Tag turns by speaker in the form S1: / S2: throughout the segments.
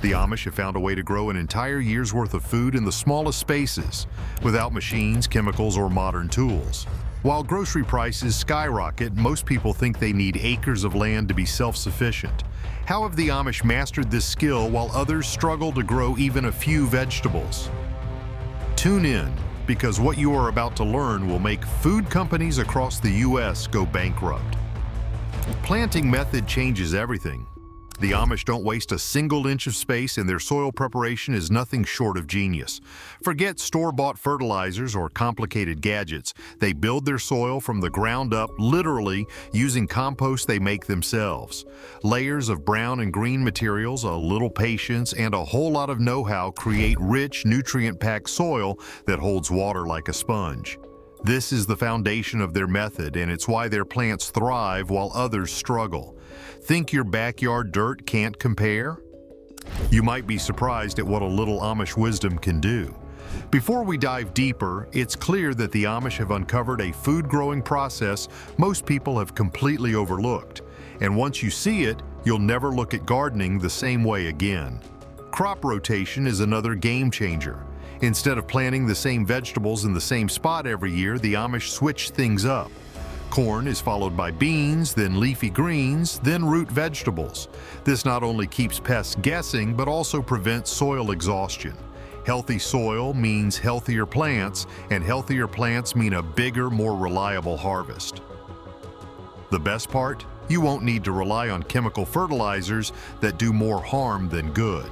S1: The Amish have found a way to grow an entire year's worth of food in the smallest spaces, without machines, chemicals, or modern tools. While grocery prices skyrocket, most people think they need acres of land to be self-sufficient. How have the Amish mastered this skill while others struggle to grow even a few vegetables? Tune in, because what you are about to learn will make food companies across the U.S. go bankrupt. Planting method changes everything. The Amish don't waste a single inch of space, and their soil preparation is nothing short of genius. Forget store-bought fertilizers or complicated gadgets. They build their soil from the ground up, literally using compost they make themselves. Layers of brown and green materials, a little patience, and a whole lot of know-how create rich, nutrient-packed soil that holds water like a sponge. This is the foundation of their method, and it's why their plants thrive while others struggle. Think your backyard dirt can't compare? You might be surprised at what a little Amish wisdom can do. Before we dive deeper, it's clear that the Amish have uncovered a food-growing process most people have completely overlooked. And once you see it, you'll never look at gardening the same way again. Crop rotation is another game changer. Instead of planting the same vegetables in the same spot every year, the Amish switch things up. Corn is followed by beans, then leafy greens, then root vegetables. This not only keeps pests guessing, but also prevents soil exhaustion. Healthy soil means healthier plants, and healthier plants mean a bigger, more reliable harvest. The best part? You won't need to rely on chemical fertilizers that do more harm than good.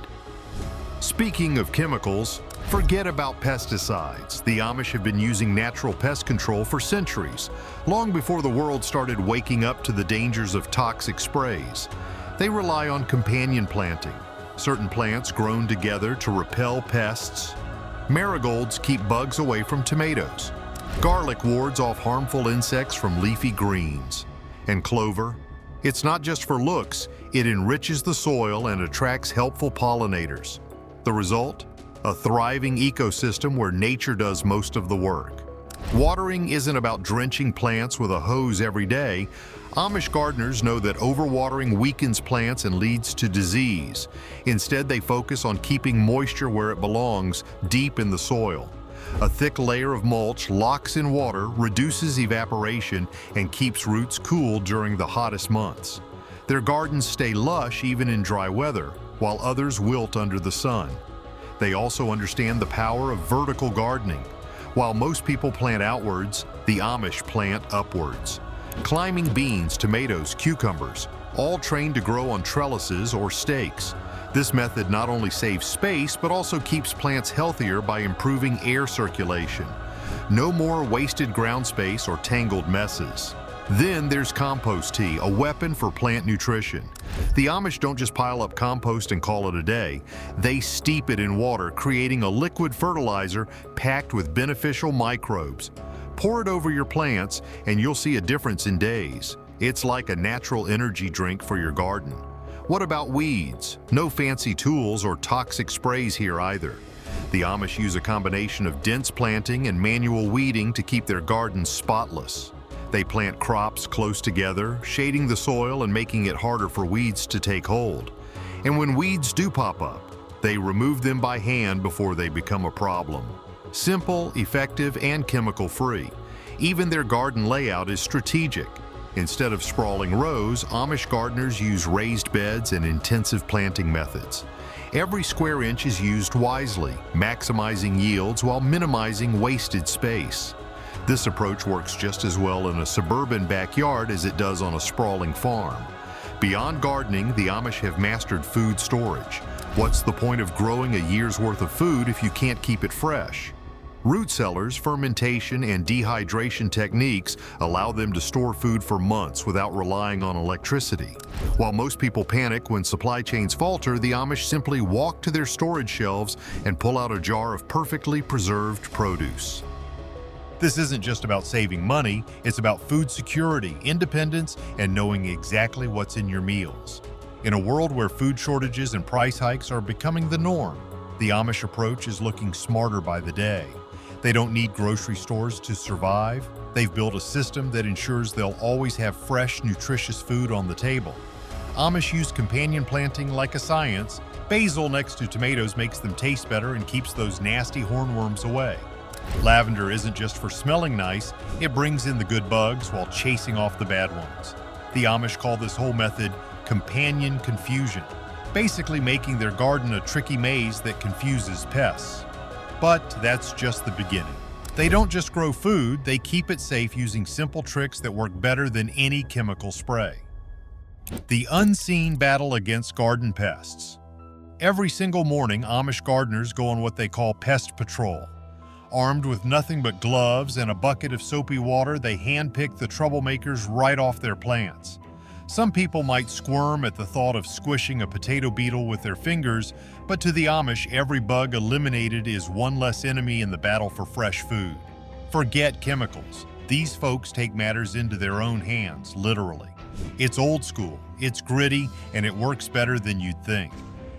S1: Speaking of chemicals, forget about pesticides. The Amish have been using natural pest control for centuries, long before the world started waking up to the dangers of toxic sprays. They rely on companion planting, certain plants grown together to repel pests. Marigolds keep bugs away from tomatoes. Garlic wards off harmful insects from leafy greens. And clover? It's not just for looks, it enriches the soil and attracts helpful pollinators. The result? A thriving ecosystem where nature does most of the work. Watering isn't about drenching plants with a hose every day. Amish gardeners know that overwatering weakens plants and leads to disease. Instead, they focus on keeping moisture where it belongs, deep in the soil. A thick layer of mulch locks in water, reduces evaporation, and keeps roots cool during the hottest months. Their gardens stay lush even in dry weather, while others wilt under the sun. They also understand the power of vertical gardening. While most people plant outwards, the Amish plant upwards. Climbing beans, tomatoes, cucumbers, all trained to grow on trellises or stakes. This method not only saves space, but also keeps plants healthier by improving air circulation. No more wasted ground space or tangled messes. Then there's compost tea, a weapon for plant nutrition. The Amish don't just pile up compost and call it a day. They steep it in water, creating a liquid fertilizer packed with beneficial microbes. Pour it over your plants, and you'll see a difference in days. It's like a natural energy drink for your garden. What about weeds? No fancy tools or toxic sprays here either. The Amish use a combination of dense planting and manual weeding to keep their gardens spotless. They plant crops close together, shading the soil and making it harder for weeds to take hold. And when weeds do pop up, they remove them by hand before they become a problem. Simple, effective, and chemical-free. Even their garden layout is strategic. Instead of sprawling rows, Amish gardeners use raised beds and intensive planting methods. Every square inch is used wisely, maximizing yields while minimizing wasted space. This approach works just as well in a suburban backyard as it does on a sprawling farm. Beyond gardening, the Amish have mastered food storage. What's the point of growing a year's worth of food if you can't keep it fresh? Root cellars, fermentation, and dehydration techniques allow them to store food for months without relying on electricity. While most people panic when supply chains falter, the Amish simply walk to their storage shelves and pull out a jar of perfectly preserved produce. This isn't just about saving money, it's about food security, independence, and knowing exactly what's in your meals. In a world where food shortages and price hikes are becoming the norm, the Amish approach is looking smarter by the day. They don't need grocery stores to survive. They've built a system that ensures they'll always have fresh, nutritious food on the table. Amish use companion planting like a science, Basil next to tomatoes makes them taste better and keeps those nasty hornworms away. Lavender isn't just for smelling nice, it brings in the good bugs while chasing off the bad ones. The Amish call this whole method companion confusion, basically making their garden a tricky maze that confuses pests. But that's just the beginning. They don't just grow food, they keep it safe using simple tricks that work better than any chemical spray. The unseen battle against garden pests. Every single morning, Amish gardeners go on what they call pest patrol. Armed with nothing but gloves and a bucket of soapy water, they handpick the troublemakers right off their plants. Some people might squirm at the thought of squishing a potato beetle with their fingers, but to the Amish, every bug eliminated is one less enemy in the battle for fresh food. Forget chemicals. These folks take matters into their own hands, literally. It's old school, it's gritty, and it works better than you'd think.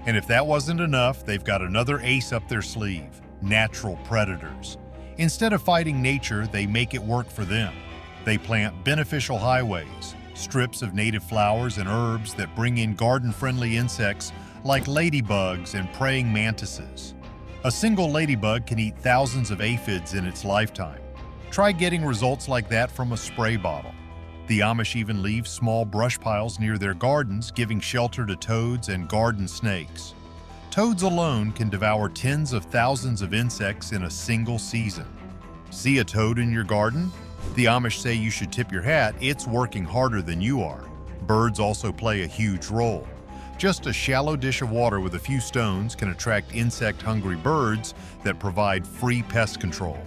S1: And if that wasn't enough, they've got another ace up their sleeve: natural predators. Instead of fighting nature, they make it work for them. They plant beneficial highways, strips of native flowers and herbs that bring in garden-friendly insects like ladybugs and praying mantises. A single ladybug can eat thousands of aphids in its lifetime. Try getting results like that from a spray bottle. The Amish even leave small brush piles near their gardens, giving shelter to toads and garden snakes. Toads alone can devour tens of thousands of insects in a single season. See a toad in your garden? The Amish say you should tip your hat, it's working harder than you are. Birds also play a huge role. Just a shallow dish of water with a few stones can attract insect-hungry birds that provide free pest control.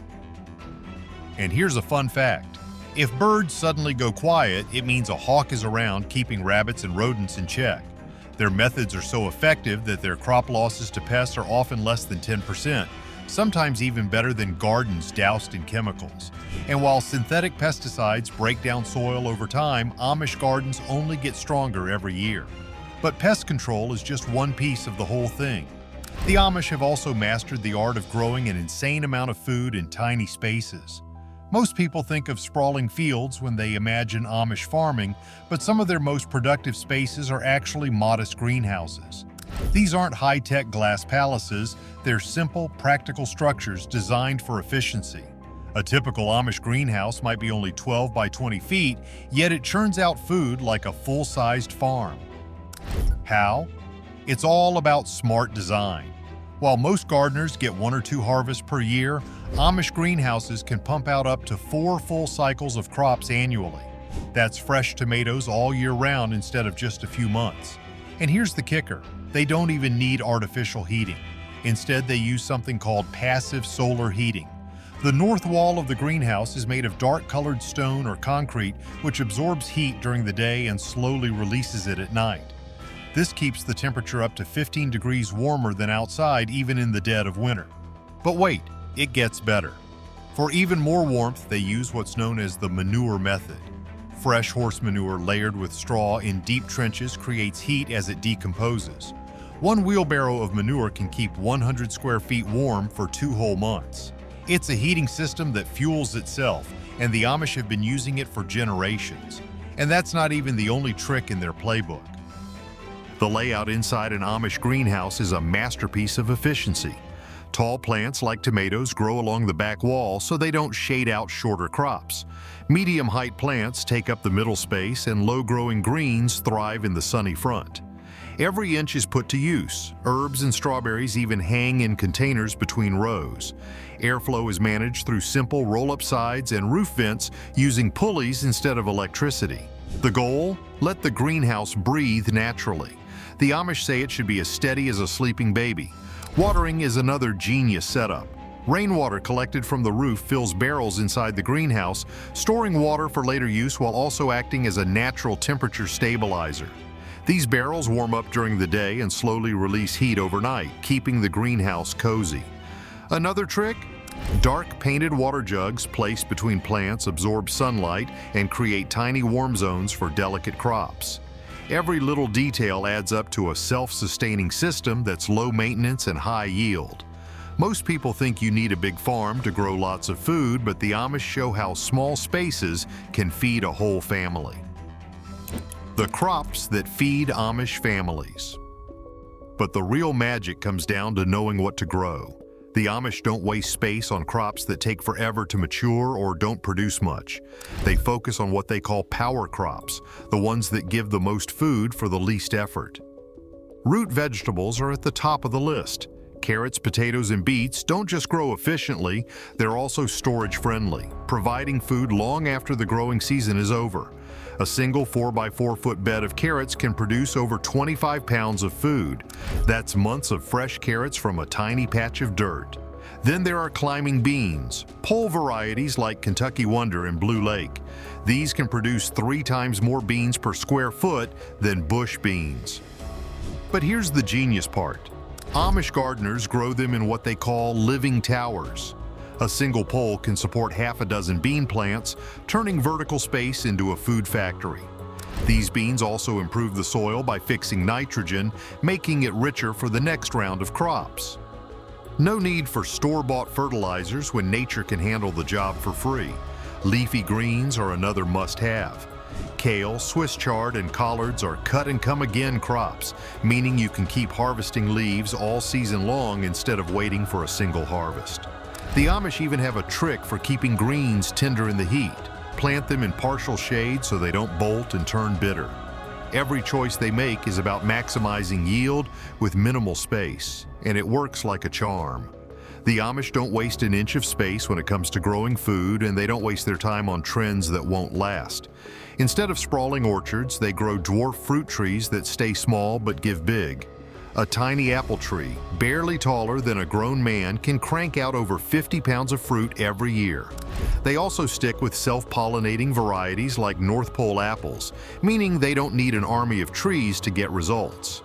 S1: And here's a fun fact. If birds suddenly go quiet, it means a hawk is around keeping rabbits and rodents in check. Their methods are so effective that their crop losses to pests are often less than 10%, sometimes even better than gardens doused in chemicals. And while synthetic pesticides break down soil over time, Amish gardens only get stronger every year. But pest control is just one piece of the whole thing. The Amish have also mastered the art of growing an insane amount of food in tiny spaces. Most people think of sprawling fields when they imagine Amish farming, but some of their most productive spaces are actually modest greenhouses. These aren't high-tech glass palaces, they're simple, practical structures designed for efficiency. A typical Amish greenhouse might be only 12 by 20 feet, yet it churns out food like a full-sized farm. How? It's all about smart design. While most gardeners get 1 or 2 harvests per year, Amish greenhouses can pump out up to 4 full cycles of crops annually. That's fresh tomatoes all year round instead of just a few months. And here's the kicker, they don't even need artificial heating. Instead, they use something called passive solar heating. The north wall of the greenhouse is made of dark-colored stone or concrete, which absorbs heat during the day and slowly releases it at night. This keeps the temperature up to 15 degrees warmer than outside even in the dead of winter. But wait, it gets better. For even more warmth, they use what's known as the manure method. Fresh horse manure layered with straw in deep trenches creates heat as it decomposes. 1 wheelbarrow of manure can keep 100 square feet warm for 2 whole months. It's a heating system that fuels itself, and the Amish have been using it for generations. And that's not even the only trick in their playbook. The layout inside an Amish greenhouse is a masterpiece of efficiency. Tall plants like tomatoes grow along the back wall so they don't shade out shorter crops. Medium-height plants take up the middle space, and low-growing greens thrive in the sunny front. Every inch is put to use. Herbs and strawberries even hang in containers between rows. Airflow is managed through simple roll-up sides and roof vents using pulleys instead of electricity. The goal? Let the greenhouse breathe naturally. The Amish say it should be as steady as a sleeping baby. Watering is another genius setup. Rainwater collected from the roof fills barrels inside the greenhouse, storing water for later use while also acting as a natural temperature stabilizer. These barrels warm up during the day and slowly release heat overnight, keeping the greenhouse cozy. Another trick? Dark painted water jugs placed between plants absorb sunlight and create tiny warm zones for delicate crops. Every little detail adds up to a self-sustaining system that's low maintenance and high yield. Most people think you need a big farm to grow lots of food, but the Amish show how small spaces can feed a whole family. The crops that feed Amish families. But the real magic comes down to knowing what to grow. The Amish don't waste space on crops that take forever to mature or don't produce much. They focus on what they call power crops, the ones that give the most food for the least effort. Root vegetables are at the top of the list. Carrots, potatoes, and beets don't just grow efficiently, they're also storage-friendly, providing food long after the growing season is over. A single 4x4-foot bed of carrots can produce over 25 pounds of food. That's months of fresh carrots from a tiny patch of dirt. Then there are climbing beans, pole varieties like Kentucky Wonder and Blue Lake. These can produce 3 times more beans per square foot than bush beans. But here's the genius part. Amish gardeners grow them in what they call living towers. A single pole can support half a dozen bean plants, turning vertical space into a food factory. These beans also improve the soil by fixing nitrogen, making it richer for the next round of crops. No need for store-bought fertilizers when nature can handle the job for free. Leafy greens are another must-have. Kale, Swiss chard, and collards are cut-and-come-again crops, meaning you can keep harvesting leaves all season long instead of waiting for a single harvest. The Amish even have a trick for keeping greens tender in the heat. Plant them in partial shade so they don't bolt and turn bitter. Every choice they make is about maximizing yield with minimal space, and it works like a charm. The Amish don't waste an inch of space when it comes to growing food, and they don't waste their time on trends that won't last. Instead of sprawling orchards, they grow dwarf fruit trees that stay small but give big. A tiny apple tree, barely taller than a grown man, can crank out over 50 pounds of fruit every year. They also stick with self-pollinating varieties like North Pole apples, meaning they don't need an army of trees to get results.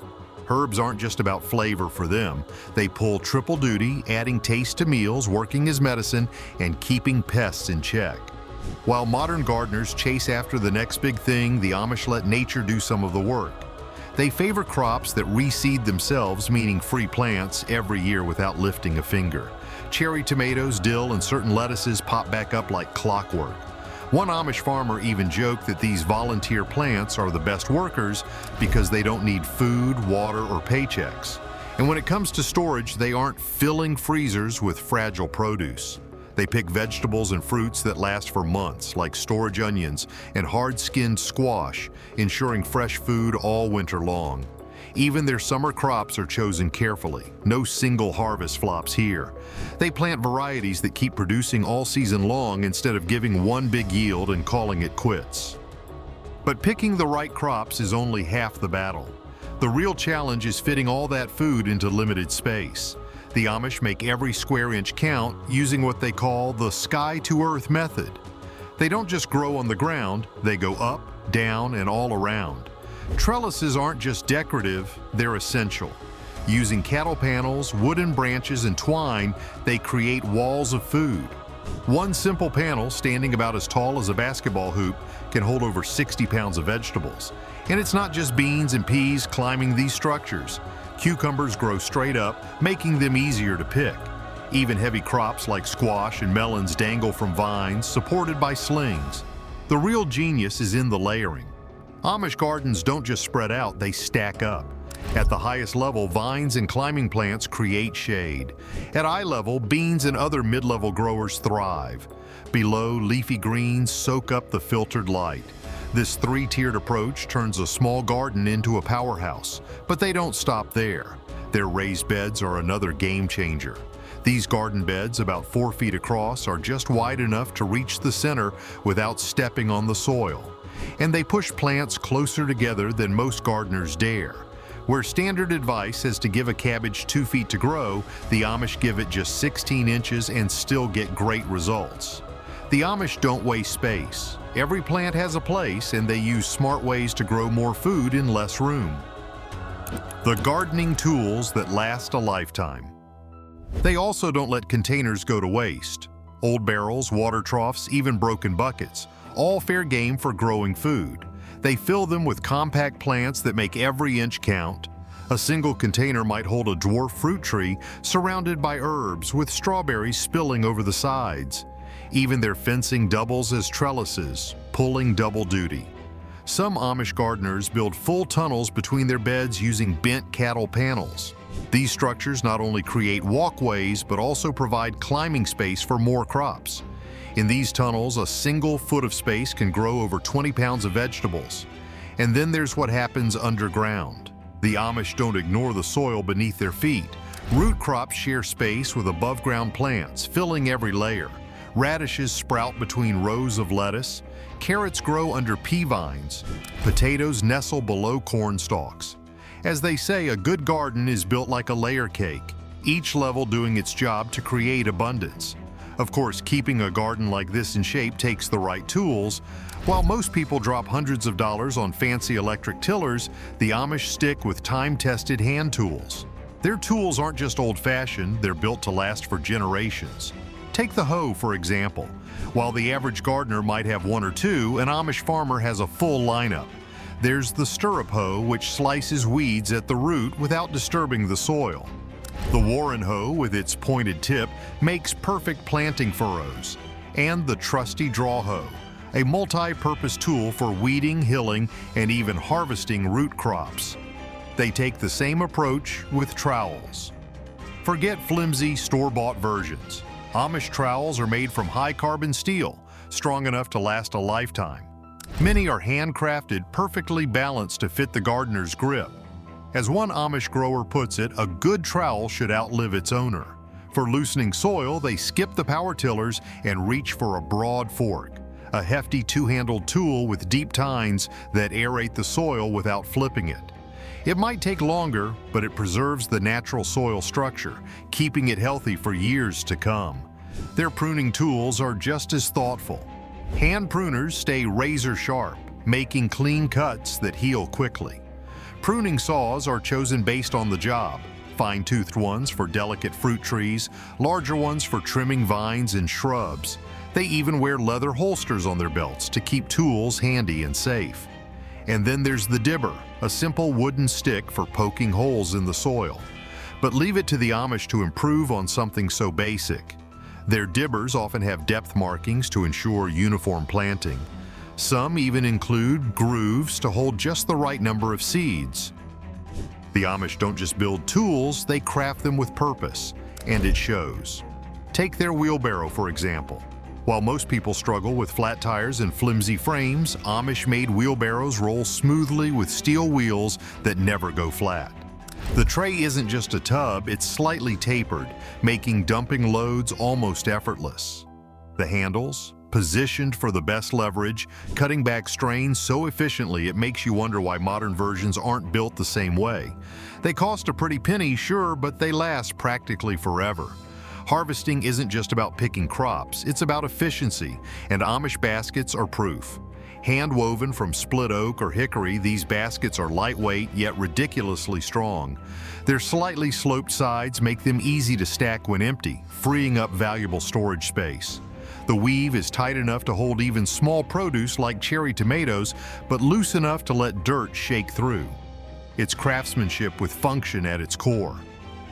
S1: Herbs aren't just about flavor for them. They pull triple duty, adding taste to meals, working as medicine, and keeping pests in check. While modern gardeners chase after the next big thing, the Amish let nature do some of the work. They favor crops that reseed themselves, meaning free plants, every year without lifting a finger. Cherry tomatoes, dill, and certain lettuces pop back up like clockwork. One Amish farmer even joked that these volunteer plants are the best workers because they don't need food, water, or paychecks. And when it comes to storage, they aren't filling freezers with fragile produce. They pick vegetables and fruits that last for months, like storage onions and hard-skinned squash, ensuring fresh food all winter long. Even their summer crops are chosen carefully. No single harvest flops here. They plant varieties that keep producing all season long instead of giving one big yield and calling it quits. But picking the right crops is only half the battle. The real challenge is fitting all that food into limited space. The Amish make every square inch count using what they call the sky-to-earth method. They don't just grow on the ground, they go up, down, and all around. Trellises aren't just decorative, they're essential. Using cattle panels, wooden branches, and twine, they create walls of food. One simple panel, standing about as tall as a basketball hoop, can hold over 60 pounds of vegetables. And it's not just beans and peas climbing these structures. Cucumbers grow straight up, making them easier to pick. Even heavy crops like squash and melons dangle from vines, supported by slings. The real genius is in the layering. Amish gardens don't just spread out, they stack up. At the highest level, vines and climbing plants create shade. At eye level, beans and other mid-level growers thrive. Below, leafy greens soak up the filtered light. This three-tiered approach turns a small garden into a powerhouse, but they don't stop there. Their raised beds are another game changer. These garden beds, about 4 feet across, are just wide enough to reach the center without stepping on the soil. And they push plants closer together than most gardeners dare. Where standard advice is to give a cabbage 2 feet to grow, the Amish give it just 16 inches and still get great results. The Amish don't waste space. Every plant has a place, and they use smart ways to grow more food in less room. The gardening tools that last a lifetime. They also don't let containers go to waste. Old barrels, water troughs, even broken buckets, all fair game for growing food. They fill them with compact plants that make every inch count. A single container might hold a dwarf fruit tree surrounded by herbs with strawberries spilling over the sides. Even their fencing doubles as trellises, pulling double duty. Some Amish gardeners build full tunnels between their beds using bent cattle panels. These structures not only create walkways, but also provide climbing space for more crops. In these tunnels, a single foot of space can grow over 20 pounds of vegetables. And then there's what happens underground. The Amish don't ignore the soil beneath their feet. Root crops share space with above-ground plants, filling every layer. Radishes sprout between rows of lettuce. Carrots grow under pea vines. Potatoes nestle below corn stalks. As they say, a good garden is built like a layer cake, each level doing its job to create abundance. Of course, keeping a garden like this in shape takes the right tools. While most people drop hundreds of dollars on fancy electric tillers, the Amish stick with time-tested hand tools. Their tools aren't just old-fashioned, they're built to last for generations. Take the hoe, for example. While the average gardener might have one or two, an Amish farmer has a full lineup. There's the stirrup hoe, which slices weeds at the root without disturbing the soil. The Warren hoe, with its pointed tip, makes perfect planting furrows. And the trusty draw hoe, a multi-purpose tool for weeding, hilling, and even harvesting root crops. They take the same approach with trowels. Forget flimsy, store-bought versions. Amish trowels are made from high-carbon steel, strong enough to last a lifetime. Many are handcrafted, perfectly balanced to fit the gardener's grip. As one Amish grower puts it, a good trowel should outlive its owner. For loosening soil, they skip the power tillers and reach for a broad fork, a hefty two-handled tool with deep tines that aerate the soil without flipping it. It might take longer, but it preserves the natural soil structure, keeping it healthy for years to come. Their pruning tools are just as thoughtful. Hand pruners stay razor sharp, making clean cuts that heal quickly. Pruning saws are chosen based on the job. Fine-toothed ones for delicate fruit trees, larger ones for trimming vines and shrubs. They even wear leather holsters on their belts to keep tools handy and safe. And then there's the dibber, a simple wooden stick for poking holes in the soil. But leave it to the Amish to improve on something so basic. Their dibbers often have depth markings to ensure uniform planting. Some even include grooves to hold just the right number of seeds. The Amish don't just build tools, they craft them with purpose, and it shows. Take their wheelbarrow, for example. While most people struggle with flat tires and flimsy frames, Amish-made wheelbarrows roll smoothly with steel wheels that never go flat. The tray isn't just a tub, it's slightly tapered, making dumping loads almost effortless. The handles, positioned for the best leverage, cutting back strain so efficiently it makes you wonder why modern versions aren't built the same way. They cost a pretty penny, sure, but they last practically forever. Harvesting isn't just about picking crops, it's about efficiency, and Amish baskets are proof. Hand-woven from split oak or hickory, these baskets are lightweight yet ridiculously strong. Their slightly sloped sides make them easy to stack when empty, freeing up valuable storage space. The weave is tight enough to hold even small produce like cherry tomatoes, but loose enough to let dirt shake through. It's craftsmanship with function at its core.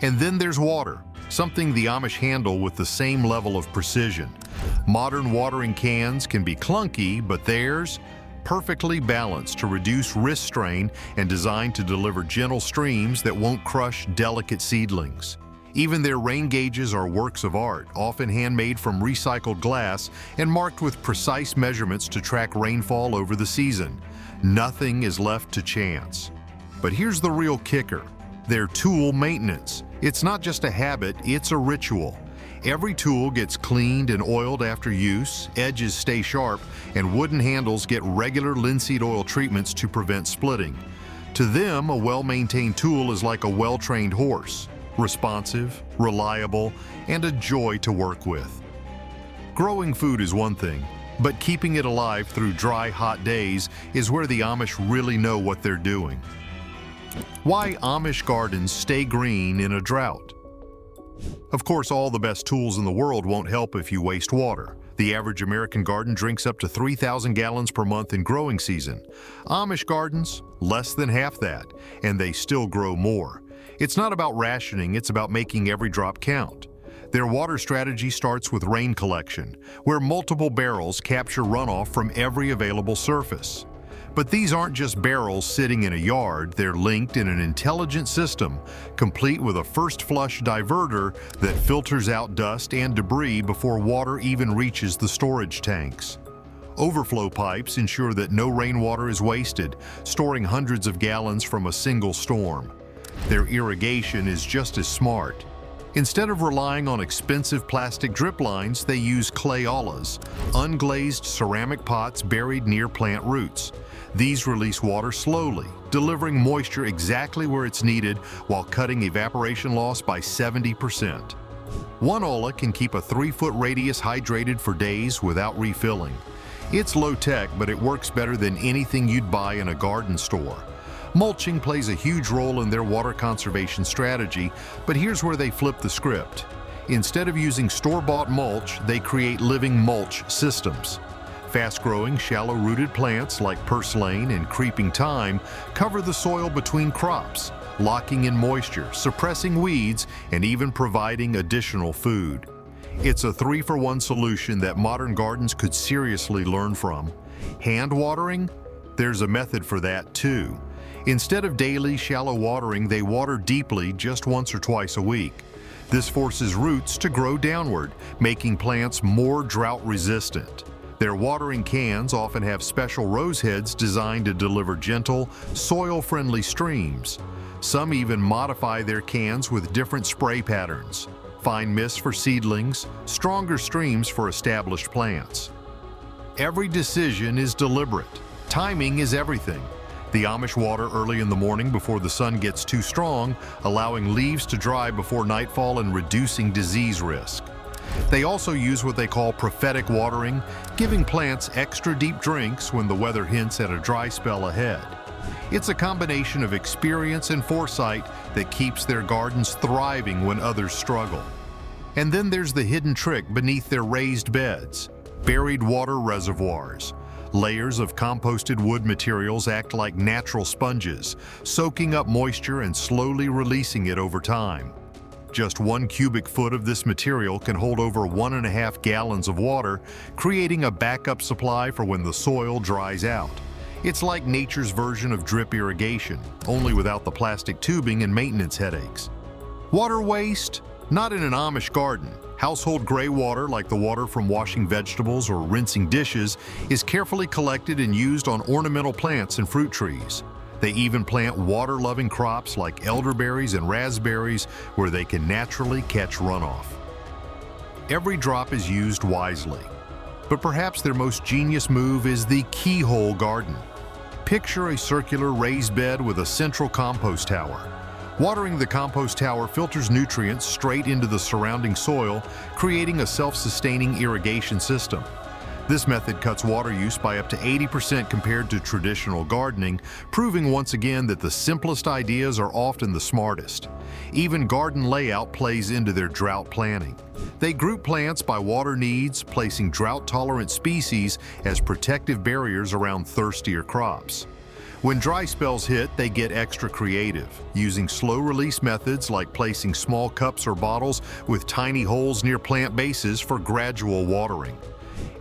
S1: And then there's water, something the Amish handle with the same level of precision. Modern watering cans can be clunky, but theirs, perfectly balanced to reduce wrist strain and designed to deliver gentle streams that won't crush delicate seedlings. Even their rain gauges are works of art, often handmade from recycled glass and marked with precise measurements to track rainfall over the season. Nothing is left to chance. But here's the real kicker: their tool maintenance. It's not just a habit, it's a ritual. Every tool gets cleaned and oiled after use, edges stay sharp, and wooden handles get regular linseed oil treatments to prevent splitting. To them, a well-maintained tool is like a well-trained horse, responsive, reliable, and a joy to work with. Growing food is one thing, but keeping it alive through dry, hot days is where the Amish really know what they're doing. Why Amish gardens stay green in a drought? Of course, all the best tools in the world won't help if you waste water. The average American garden drinks up to 3,000 gallons per month in growing season. Amish gardens, less than half that, and they still grow more. It's not about rationing, it's about making every drop count. Their water strategy starts with rain collection, where multiple barrels capture runoff from every available surface. But these aren't just barrels sitting in a yard, they're linked in an intelligent system, complete with a first flush diverter that filters out dust and debris before water even reaches the storage tanks. Overflow pipes ensure that no rainwater is wasted, storing hundreds of gallons from a single storm. Their irrigation is just as smart. Instead of relying on expensive plastic drip lines, they use clay ollas, unglazed ceramic pots buried near plant roots. These release water slowly, delivering moisture exactly where it's needed while cutting evaporation loss by 70%. One olla can keep a 3-foot radius hydrated for days without refilling. It's low-tech, but it works better than anything you'd buy in a garden store. Mulching plays a huge role in their water conservation strategy, but here's where they flip the script. Instead of using store-bought mulch, they create living mulch systems. Fast-growing, shallow-rooted plants like purslane and creeping thyme cover the soil between crops, locking in moisture, suppressing weeds, and even providing additional food. It's a 3-for-1 solution that modern gardens could seriously learn from. Hand watering? There's a method for that too. Instead of daily, shallow watering, they water deeply just once or twice a week. This forces roots to grow downward, making plants more drought-resistant. Their watering cans often have special rose heads designed to deliver gentle, soil-friendly streams. Some even modify their cans with different spray patterns. Fine mist for seedlings, stronger streams for established plants. Every decision is deliberate. Timing is everything. The Amish water early in the morning before the sun gets too strong, allowing leaves to dry before nightfall and reducing disease risk. They also use what they call prophetic watering, giving plants extra deep drinks when the weather hints at a dry spell ahead. It's a combination of experience and foresight that keeps their gardens thriving when others struggle. And then there's the hidden trick beneath their raised beds: buried water reservoirs. Layers of composted wood materials act like natural sponges, soaking up moisture and slowly releasing it over time. Just 1 cubic foot of this material can hold over 1.5 gallons of water, creating a backup supply for when the soil dries out. It's like nature's version of drip irrigation, only without the plastic tubing and maintenance headaches. Water waste? Not in an Amish garden. Household gray water, like the water from washing vegetables or rinsing dishes, is carefully collected and used on ornamental plants and fruit trees. They even plant water-loving crops like elderberries and raspberries where they can naturally catch runoff. Every drop is used wisely. But perhaps their most genius move is the keyhole garden. Picture a circular raised bed with a central compost tower. Watering the compost tower filters nutrients straight into the surrounding soil, creating a self-sustaining irrigation system. This method cuts water use by up to 80% compared to traditional gardening, proving once again that the simplest ideas are often the smartest. Even garden layout plays into their drought planning. They group plants by water needs, placing drought-tolerant species as protective barriers around thirstier crops. When dry spells hit, they get extra creative, using slow-release methods like placing small cups or bottles with tiny holes near plant bases for gradual watering.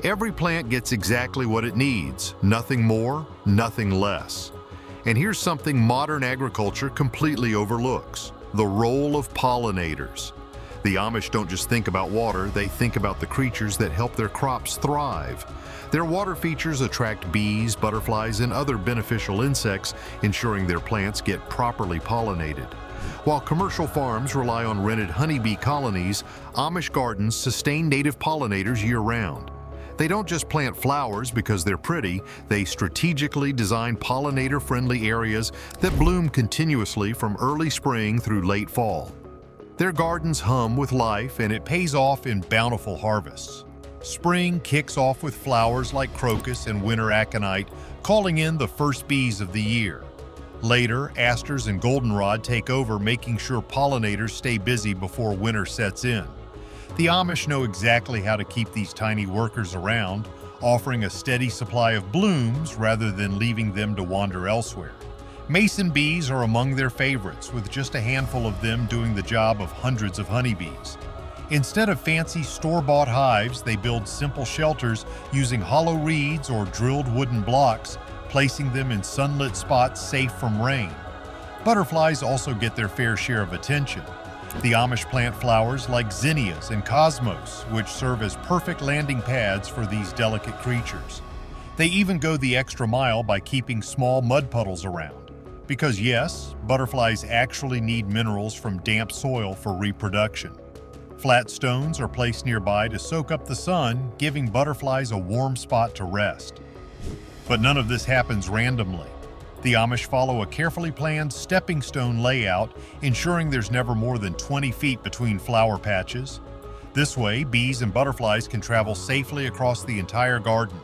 S1: Every plant gets exactly what it needs, nothing more, nothing less. And here's something modern agriculture completely overlooks: the role of pollinators. The Amish don't just think about water, they think about the creatures that help their crops thrive. Their water features attract bees, butterflies, and other beneficial insects, ensuring their plants get properly pollinated. While commercial farms rely on rented honeybee colonies, Amish gardens sustain native pollinators year-round. They don't just plant flowers because they're pretty, they strategically design pollinator-friendly areas that bloom continuously from early spring through late fall. Their gardens hum with life, and it pays off in bountiful harvests. Spring kicks off with flowers like crocus and winter aconite, calling in the first bees of the year. Later, asters and goldenrod take over, making sure pollinators stay busy before winter sets in. The Amish know exactly how to keep these tiny workers around, offering a steady supply of blooms rather than leaving them to wander elsewhere. Mason bees are among their favorites, with just a handful of them doing the job of hundreds of honeybees. Instead of fancy store-bought hives, they build simple shelters using hollow reeds or drilled wooden blocks, placing them in sunlit spots safe from rain. Butterflies also get their fair share of attention. The Amish plant flowers like zinnias and cosmos, which serve as perfect landing pads for these delicate creatures. They even go the extra mile by keeping small mud puddles around. Because yes, butterflies actually need minerals from damp soil for reproduction. Flat stones are placed nearby to soak up the sun, giving butterflies a warm spot to rest. But none of this happens randomly. The Amish follow a carefully planned stepping stone layout, ensuring there's never more than 20 feet between flower patches. This way, bees and butterflies can travel safely across the entire garden.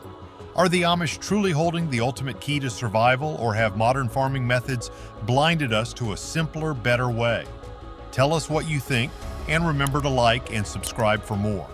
S1: Are the Amish truly holding the ultimate key to survival, or have modern farming methods blinded us to a simpler, better way? Tell us what you think, and remember to like and subscribe for more.